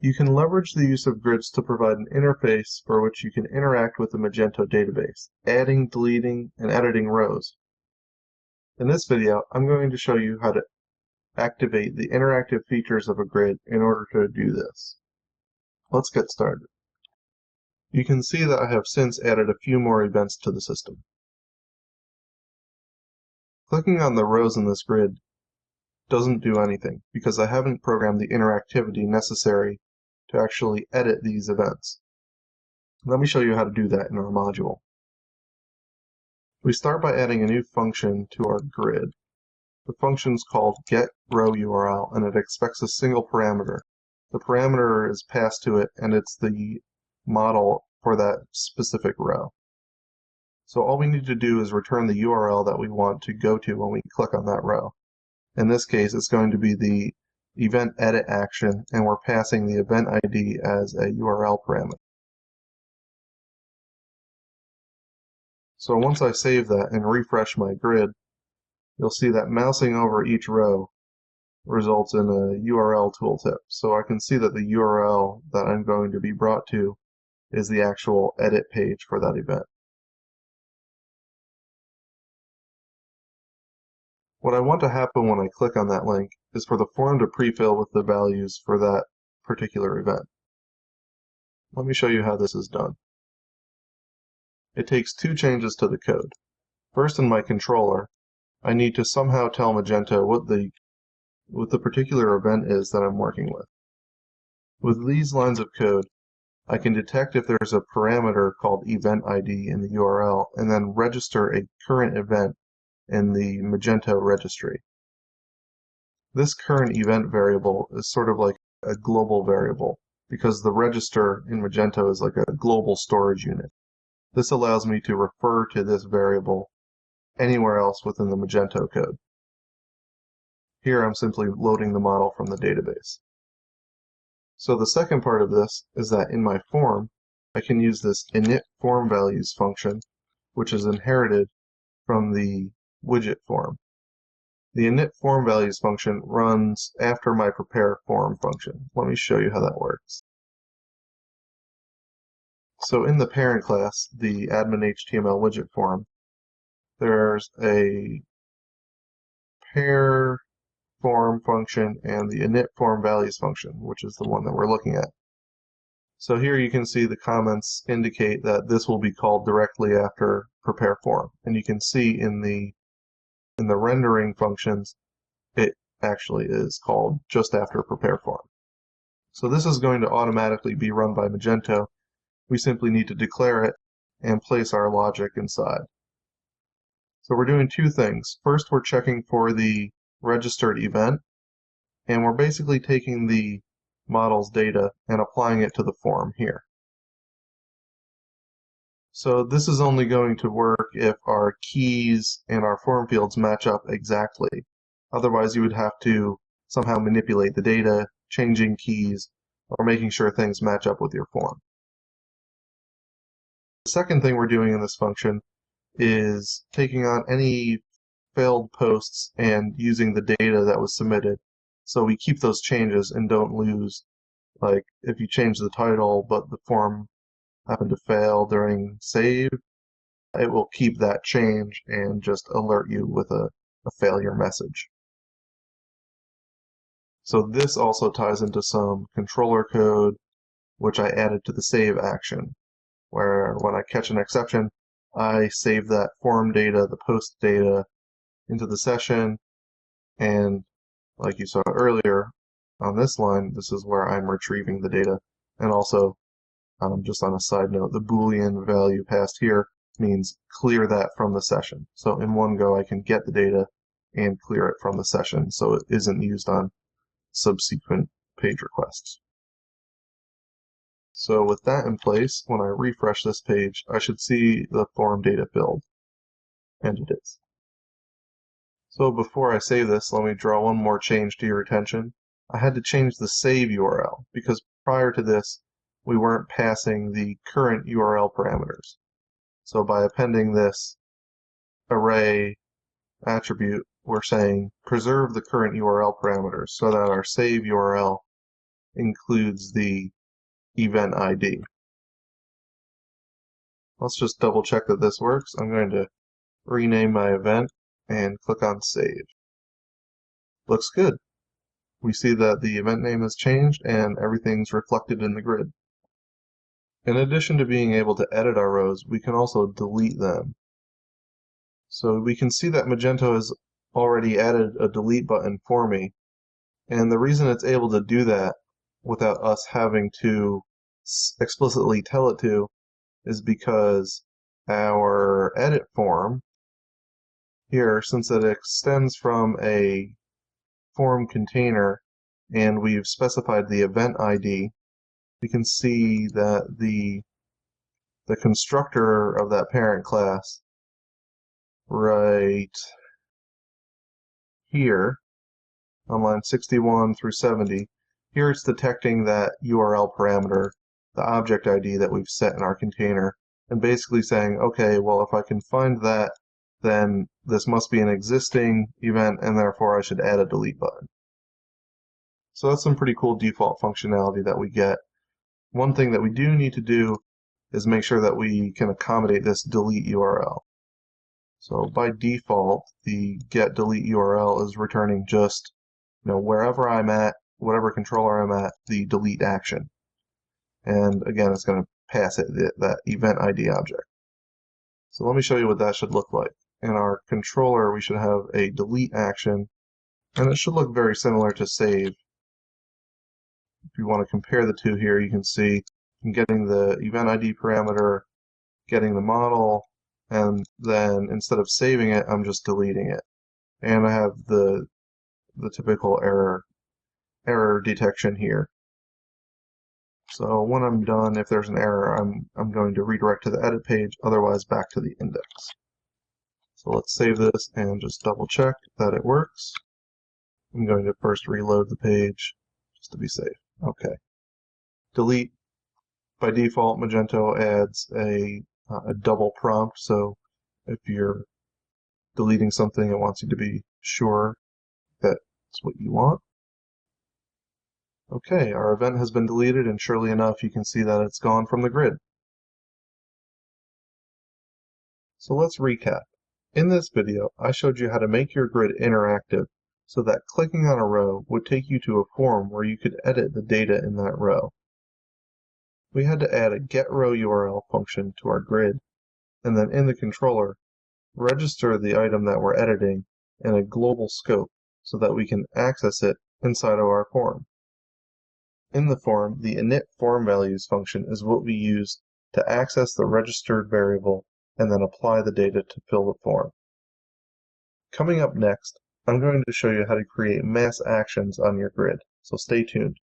You can leverage the use of grids to provide an interface for which you can interact with the Magento database, adding, deleting, and editing rows. In this video, I'm going to show you how to activate the interactive features of a grid in order to do this. Let's get started. You can see that I have since added a few more events to the system. Clicking on the rows in this grid doesn't do anything because I haven't programmed the interactivity necessary to actually edit these events. Let me show you how to do that in our module. We start by adding a new function to our grid. The function is called getRowURL, and it expects a single parameter. The parameter is passed to it, and it's the model for that specific row. So all we need to do is return the URL that we want to go to when we click on that row. In this case, it's going to be the event edit action, and we're passing the event ID as a URL parameter. So once I save that and refresh my grid, you'll see that mousing over each row results in a URL tooltip. So I can see that the URL that I'm going to be brought to is the actual edit page for that event. What I want to happen when I click on that link is for the form to pre-fill with the values for that particular event. Let me show you how this is done. It takes two changes to the code. First, in my controller, I need to somehow tell Magento what the particular event is that I'm working with. With these lines of code, I can detect if there's a parameter called event ID in the URL and then register a current event in the Magento registry. This current event variable is sort of like a global variable because the register in Magento is like a global storage unit. This allows me to refer to this variable anywhere else within the Magento code. Here I'm simply loading the model from the database. So the second part of this is that in my form, I can use this initFormValues function, which is inherited from the widget form. The initFormValues function runs after my prepareForm function. Let me show you how that works. So in the parent class, the admin.html widget form, there's a pair form function and the initFormValues function, which is the one that we're looking at. So here you can see the comments indicate that this will be called directly after prepareForm, and you can see in the rendering functions it actually is called just after prepareForm. So this is going to automatically be run by Magento. We simply need to declare it and place our logic inside. So we're doing two things. First, we're checking for the registered event, and we're basically taking the model's data and applying it to the form here. So this is only going to work if our keys and our form fields match up exactly. Otherwise, you would have to somehow manipulate the data, changing keys, or making sure things match up with your form. The second thing we're doing in this function is taking on any failed posts and using the data that was submitted. So we keep those changes and don't lose, like if you change the title but the form happened to fail during save, it will keep that change and just alert you with a failure message. So this also ties into some controller code, which I added to the save action, where when I catch an exception, I save that form data, the post data, into the session, and like you saw earlier on this line, this is where I'm retrieving the data. And also, just on a side note, the Boolean value passed here means clear that from the session. So in one go, I can get the data and clear it from the session so it isn't used on subsequent page requests. So with that in place, when I refresh this page, I should see the form data filled, and it is. So before I save this, let me draw one more change to your attention. I had to change the save URL because prior to this, we weren't passing the current URL parameters. So by appending this array attribute, we're saying preserve the current URL parameters so that our save URL includes the event ID. Let's just double check that this works. I'm going to rename my event and click on Save. Looks good. We see that the event name has changed and everything's reflected in the grid. In addition to being able to edit our rows, we can also delete them. So we can see that Magento has already added a delete button for me. And the reason it's able to do that without us having to explicitly tell it to is because our edit form here, since it extends from a form container and we've specified the event ID, we can see that the constructor of that parent class right here on line 61 through 70, here it's detecting that URL parameter, the object ID that we've set in our container, and basically saying, okay, well, if I can find that, then this must be an existing event, and therefore I should add a delete button. So that's some pretty cool default functionality that we get. One thing that we do need to do is make sure that we can accommodate this delete URL. So by default, the get delete URL is returning just wherever I'm at, whatever controller I'm at, the delete action. And again, it's going to pass it that event ID object. So let me show you what that should look like. In our controller, we should have a delete action, and it should look very similar to save. If you want to compare the two here, you can see I'm getting the event ID parameter, getting the model, and then instead of saving it, I'm just deleting it. And I have the typical error detection here. So when I'm done, if there's an error, I'm going to redirect to the edit page, otherwise back to the index. So let's save this and just double check that it works. I'm going to first reload the page just to be safe. Okay. Delete. By default, Magento adds a double prompt, so if you're deleting something, it wants you to be sure that's what you want. Okay, our event has been deleted, and surely enough, you can see that it's gone from the grid. So let's recap. In this video, I showed you how to make your grid interactive so that clicking on a row would take you to a form where you could edit the data in that row. We had to add a getRowURL function to our grid, and then in the controller, register the item that we're editing in a global scope so that we can access it inside of our form. In the form, the initFormValues function is what we use to access the registered variable and then apply the data to fill the form. Coming up next, I'm going to show you how to create mass actions on your grid, so stay tuned.